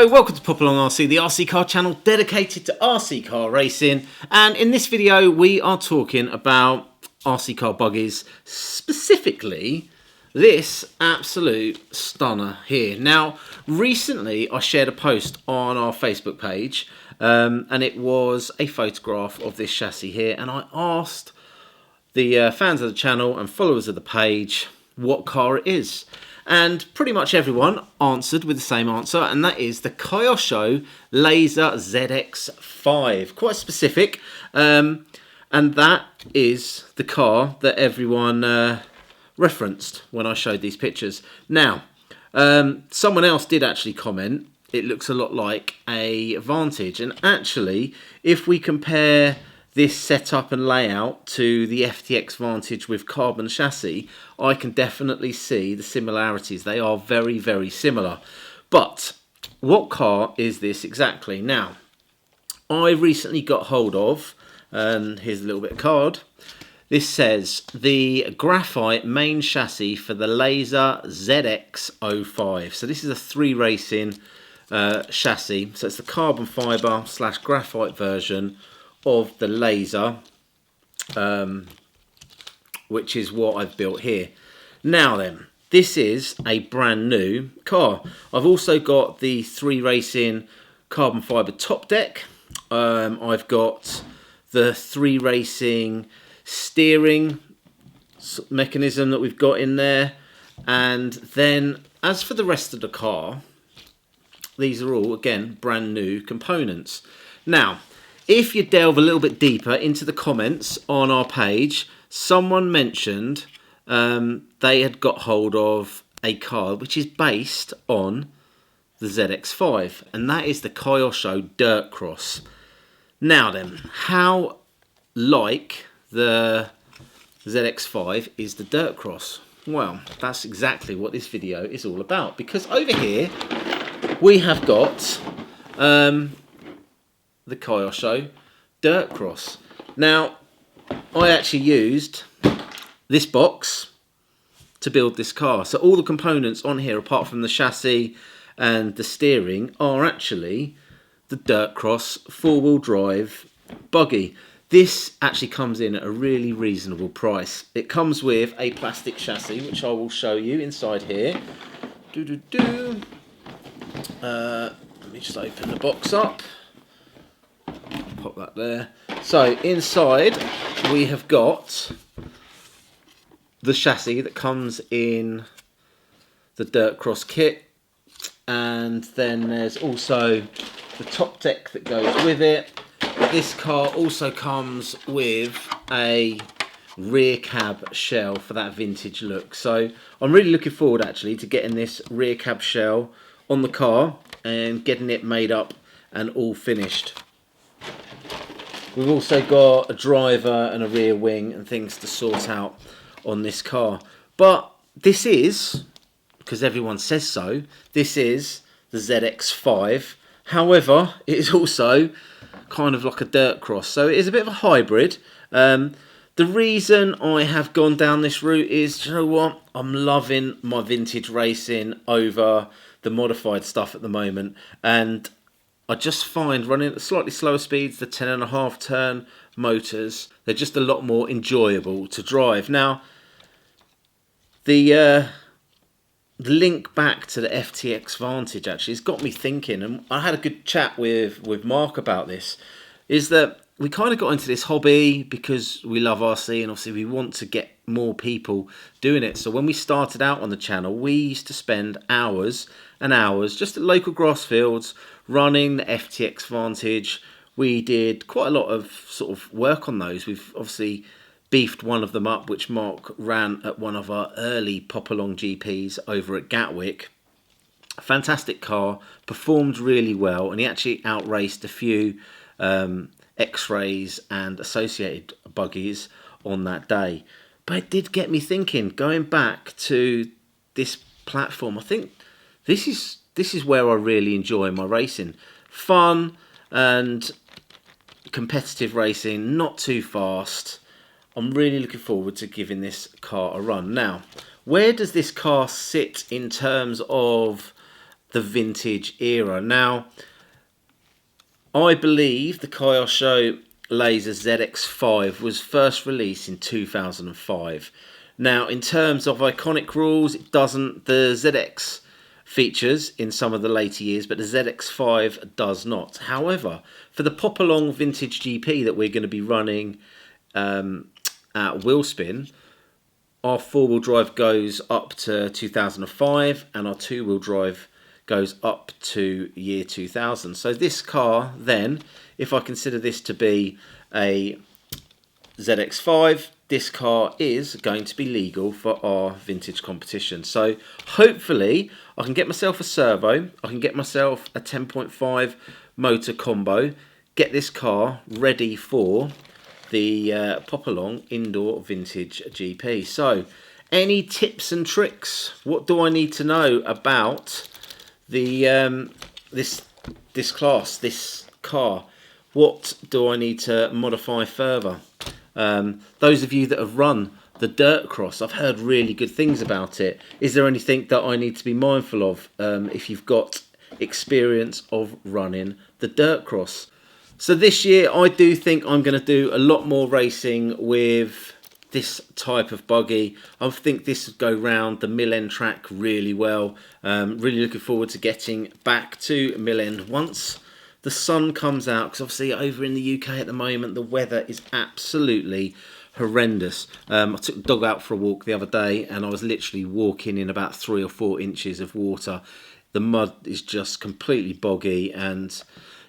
Hello, welcome to Pop Along RC, the RC car channel dedicated to RC car racing. And in this video, we are talking about RC car buggies, specifically this absolute stunner here. Now, recently I shared a post on our Facebook page, and it was a photograph of this chassis here. And I asked the fans of the channel and followers of the page what car it is. And pretty much everyone answered with the same answer, and that is the Kyosho LAZER ZX-5. Quite specific, and that is the car that everyone referenced when I showed these pictures. Now, someone else did actually comment, it looks a lot like a Vantage, and actually, if we compare this setup and layout to the FTX Vantage with carbon chassis, I can definitely see the similarities. They are very, very similar. But what car is this exactly? Now, I recently got hold of, and here's a little bit of card. This says the graphite main chassis for the LAZER ZX-5. So this is a 3 racing chassis. So it's the carbon fibre / graphite version of the LAZER, which is what I've built here. Now then, this is a brand new car. I've also got the 3 racing carbon fibre top deck. I've got the 3 racing steering mechanism that we've got in there. And then as for the rest of the car, these are all, again, brand new components. Now, if you delve a little bit deeper into the comments on our page, someone mentioned they had got hold of a car which is based on the ZX-5, and that is the Kyosho DIRTCROSS. Now then, how like the ZX-5 is the DIRTCROSS? Well, that's exactly what this video is all about, because over here we have got the Kyosho DIRTCROSS. Now, I actually used this box to build this car. So all the components on here, apart from the chassis and the steering, are actually the DIRTCROSS 4-wheel drive buggy. This actually comes in at a really reasonable price. It comes with a plastic chassis, which I will show you inside here. Let me just open the box up. Pop that there. So inside we have got the chassis that comes in the DIRTCROSS kit, and then there's also the top deck that goes with it. This car also comes with a rear cab shell for that vintage look. So I'm really looking forward actually to getting this rear cab shell on the car and getting it made up and all finished. We've also got a driver and a rear wing and things to sort out on this car. But this is, because everyone says so, this is the ZX-5. However, it is also kind of like a DIRTCROSS. So it is a bit of a hybrid. The reason I have gone down this route is, do you know what? I'm loving my vintage racing over the modified stuff at the moment. And I just find running at slightly slower speeds, the 10.5 turn motors, they're just a lot more enjoyable to drive. Now, the link back to the FTX Vantage actually has got me thinking, and I had a good chat with Mark about this, is that we kind of got into this hobby because we love RC and obviously we want to get more people doing it. So when we started out on the channel, we used to spend hours and hours just at local grass fields running the FTX Vantage. We did quite a lot of sort of work on those. We've obviously beefed one of them up, which Mark ran at one of our early Pop Along GPs over at Gatwick. Fantastic car, performed really well, and he actually outraced a few X-rays and associated buggies on that day. But it did get me thinking, going back to this platform, I think this is where I really enjoy my racing. Fun and competitive racing, not too fast. I'm really looking forward to giving this car a run. Now, where does this car sit in terms of the vintage era. Now, I believe the Kyosho LAZER ZX-5 was first released in 2005. Now, in terms of iconic rules, it doesn't. The ZX features in some of the later years, but the ZX-5 does not. However, for the pop-along vintage GP that we're going to be running at Wheelspin, our four-wheel drive goes up to 2005 and our two-wheel drive goes up to year 2000. So this car then, if I consider this to be a ZX-5, this car is going to be legal for our vintage competition. So hopefully I can get myself a servo, I can get myself a 10.5 motor combo, get this car ready for the pop-along indoor vintage GP. So any tips and tricks? What do I need to know about the this class, this car? What do I need to modify further? Those of you that have run the DIRTCROSS, I've heard really good things about it. Is there anything that I need to be mindful of if you've got experience of running the DIRTCROSS? So this year I do think I'm going to do a lot more racing with this type of buggy. I think this would go round the Mill End track really well. Really looking forward to getting back to Mill End once the sun comes out, because obviously over in the UK at the moment the weather is absolutely horrendous. I took the dog out for a walk the other day and I was literally walking in about 3 or 4 inches of water. The mud is just completely boggy and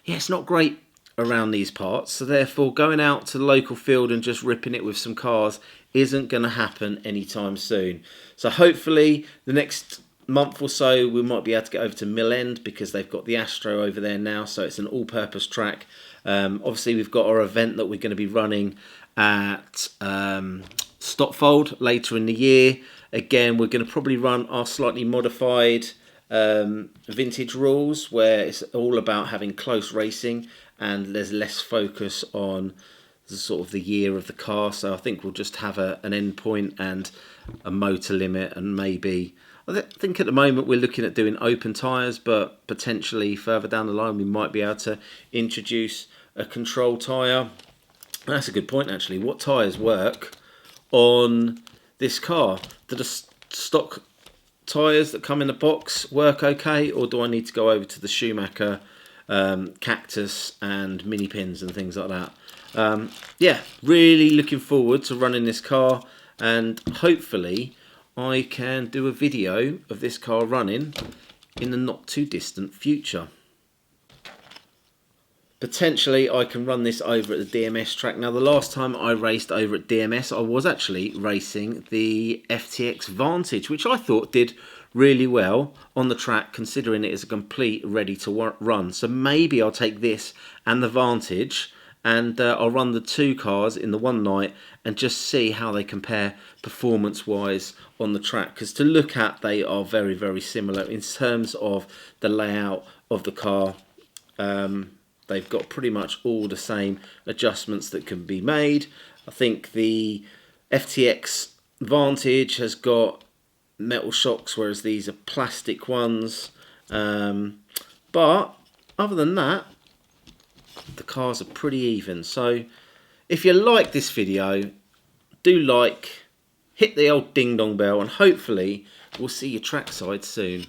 yeah, it's not great around these parts, so therefore going out to the local field and just ripping it with some cars isn't going to happen anytime soon. So hopefully the next month or so we might be able to get over to Mill End, because they've got the Astro over there now, so it's an all-purpose track. Obviously we've got our event that we're going to be running at Stotfold later in the year. Again, we're going to probably run our slightly modified vintage rules, where it's all about having close racing and there's less focus on the sort of the year of the car. So I think we'll just have an end point and a motor limit, and maybe I think at the moment we're looking at doing open tyres, but potentially further down the line we might be able to introduce a control tyre. That's a good point actually. What tyres work on this car? Do the stock tyres that come in the box work okay, or do I need to go over to the Schumacher Cactus and mini pins and things like that? Yeah, really looking forward to running this car, and hopefully I can do a video of this car running in the not too distant future. Potentially I can run this over at the DMS track. Now the last time I raced over at DMS I was actually racing the FTX Vantage, which I thought did really well on the track, considering it is a complete ready to run. So maybe I'll take this and the Vantage and I'll run the two cars in the one night and just see how they compare performance wise on the track, because to look at they are very, very similar in terms of the layout of the car. They've got pretty much all the same adjustments that can be made. I think the FTX Vantage has got metal shocks, whereas these are plastic ones. But other than that, the cars are pretty even. So if you like this video, do hit the old ding dong bell, and hopefully we'll see you trackside soon.